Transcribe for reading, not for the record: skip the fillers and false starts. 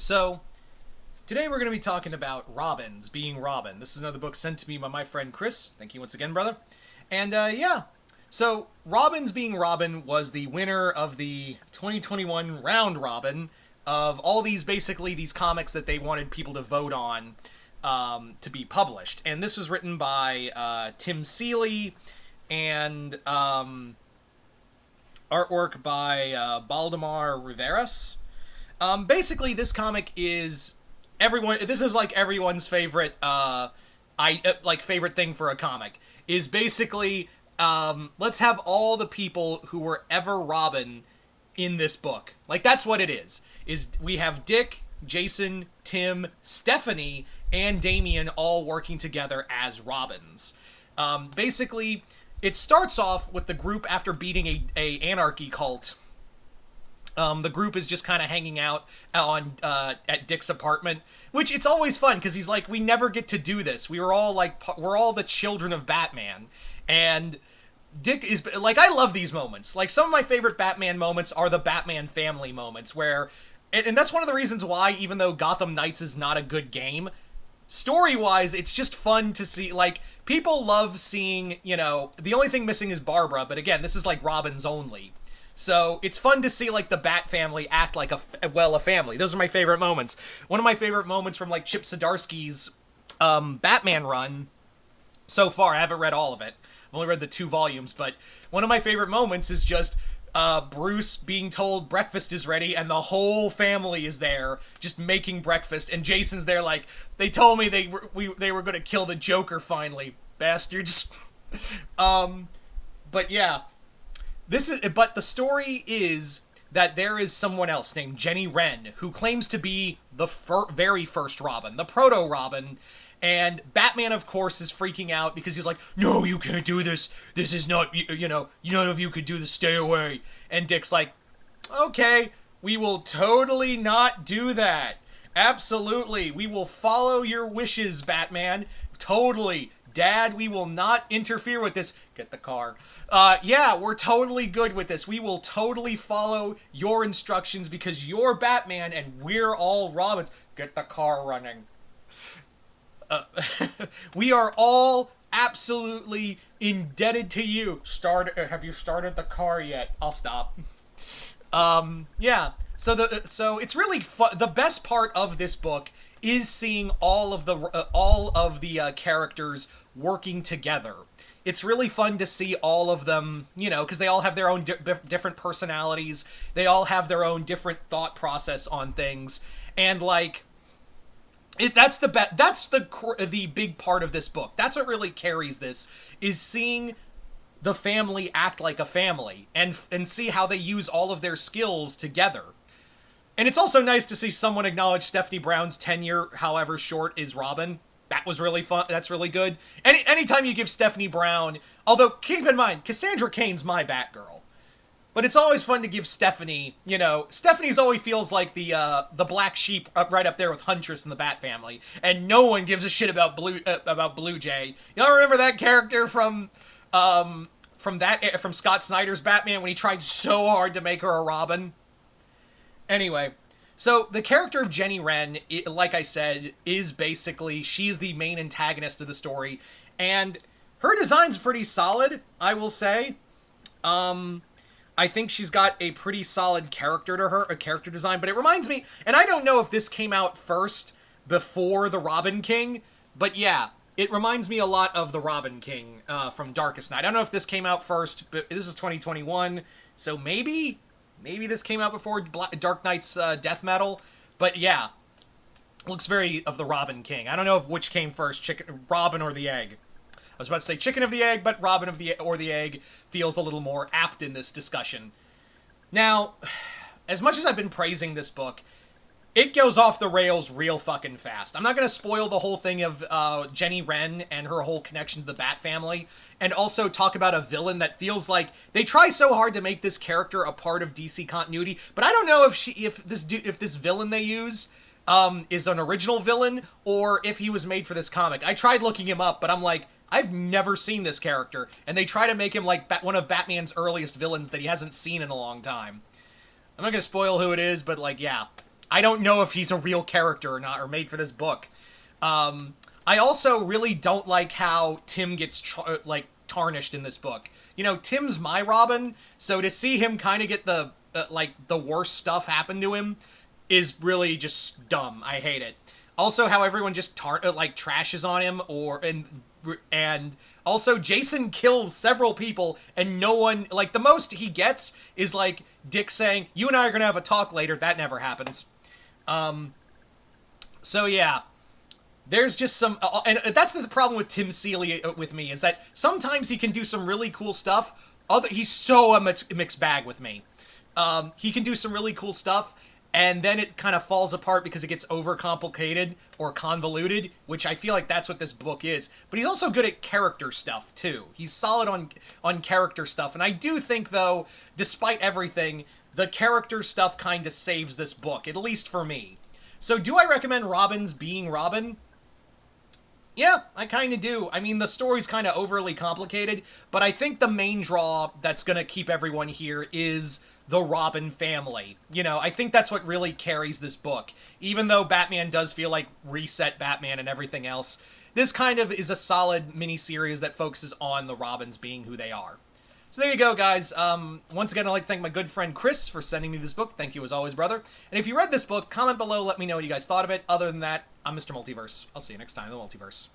So, today we're going to be talking about Robins being Robin. This is another book sent to me by my friend Chris. Thank you once again, brother. And, yeah. So, Robins being Robin was the winner of the 2021 round robin of all these comics that they wanted people to vote on to be published. And this was written by Tim Seeley and artwork by Baldemar Riveras. Basically, this comic is this is like everyone's favorite, favorite thing for a comic. Is basically, let's have all the people who were ever Robin in this book. Like, that's what it is. We have Dick, Jason, Tim, Stephanie, and Damian all working together as Robins. Basically, it starts off with the group after beating a anarchy cult. The group is just kind of hanging out at Dick's apartment, which it's always fun because he's like, we never get to do this. We're all the children of Batman, and Dick is like, I love these moments. Like, some of my favorite Batman moments are the Batman family moments where, and that's one of the reasons why, even though Gotham Knights is not a good game, story-wise, it's just fun to see. Like, people love seeing, the only thing missing is Barbara, but again, this is like Robin's only. So, it's fun to see, like, the Bat family act like a family. Those are my favorite moments. One of my favorite moments from, like, Chip Zdarsky's Batman run so far, I haven't read all of it. I've only read the 2 volumes, but one of my favorite moments is just Bruce being told breakfast is ready, and the whole family is there, just making breakfast, and Jason's there like, they told me they were going to kill the Joker finally, bastards. But yeah. But the story is that there is someone else named Jenny Wren who claims to be the very first Robin, the proto-Robin, and Batman, of course, is freaking out because he's like, no, you can't do this. This is not, none of you could do this, stay away. And Dick's like, okay, we will totally not do that. Absolutely, we will follow your wishes, Batman. Totally. Dad, we will not interfere with this. Get the car. Yeah, we're totally good with this. We will totally follow your instructions because you're Batman and we're all Robins. Get the car running. We are all absolutely indebted to you. Have you started the car yet? I'll stop. Yeah. So it's really fun. The best part of this book is seeing all of the characters working together. It's really fun to see all of them, because they all have their own different personalities. They all have their own different thought process on things, and like, that's the big part of this book. That's what really carries this, is seeing the family act like a family and see how they use all of their skills together. And it's also nice to see someone acknowledge Stephanie Brown's tenure, however short, is Robin. That was really fun. That's really good. Anytime you give Stephanie Brown, although keep in mind, Cassandra Cain's my Batgirl. But it's always fun to give Stephanie, Stephanie's always feels like the black sheep right up there with Huntress in the Bat family, and no one gives a shit about Blue Jay. Y'all remember that character from Scott Snyder's Batman when he tried so hard to make her a Robin? Anyway, so the character of Jenny Wren, like I said, is basically, she's the main antagonist of the story, and her design's pretty solid, I will say. I think she's got a pretty solid character design, but it reminds me, and I don't know if this came out first before the Robin King, but yeah, it reminds me a lot of the Robin King from Darkest Night. I don't know if this came out first, but this is 2021, so maybe this came out before Dark Knight's Death Metal, but yeah, looks very of the Robin King. I don't know if which came first, Robin or the egg. I was about to say chicken of the egg, but Robin or the egg feels a little more apt in this discussion. Now, as much as I've been praising this book, it goes off the rails real fucking fast. I'm not going to spoil the whole thing of Jenny Wren and her whole connection to the Bat family, and also talk about a villain that feels like they try so hard to make this character a part of DC continuity, but I don't know if this villain they use is an original villain or if he was made for this comic. I tried looking him up, but I'm like, I've never seen this character, and they try to make him like one of Batman's earliest villains that he hasn't seen in a long time. I'm not going to spoil who it is, but like, yeah. I don't know if he's a real character or not, or made for this book. I also really don't like how Tim gets tarnished in this book. You know, Tim's my Robin, so to see him kind of get the the worst stuff happen to him is really just dumb. I hate it. Also, how everyone just trashes on him, and also Jason kills several people, and no one, like, the most he gets is like Dick saying, "You and I are gonna have a talk later." That never happens. So yeah, there's just some, and that's the problem with Tim Seeley with me, is that sometimes he can do some really cool stuff. He's so a mixed bag with me. He can do some really cool stuff, and then it kind of falls apart because it gets overcomplicated or convoluted, which I feel like that's what this book is. But he's also good at character stuff, too. He's solid on character stuff, and I do think, though, despite everything, the character stuff kind of saves this book, at least for me. So do I recommend Robin's being Robin? Yeah, I kind of do. I mean, the story's kind of overly complicated, but I think the main draw that's going to keep everyone here is the Robin family. You know, I think that's what really carries this book. Even though Batman does feel like reset Batman and everything else, this kind of is a solid miniseries that focuses on the Robins being who they are. So there you go, guys. Once again, I'd like to thank my good friend Chris for sending me this book. Thank you as always, brother. And if you read this book, comment below, let me know what you guys thought of it. Other than that, I'm Mr. Multiverse. I'll see you next time in the Multiverse.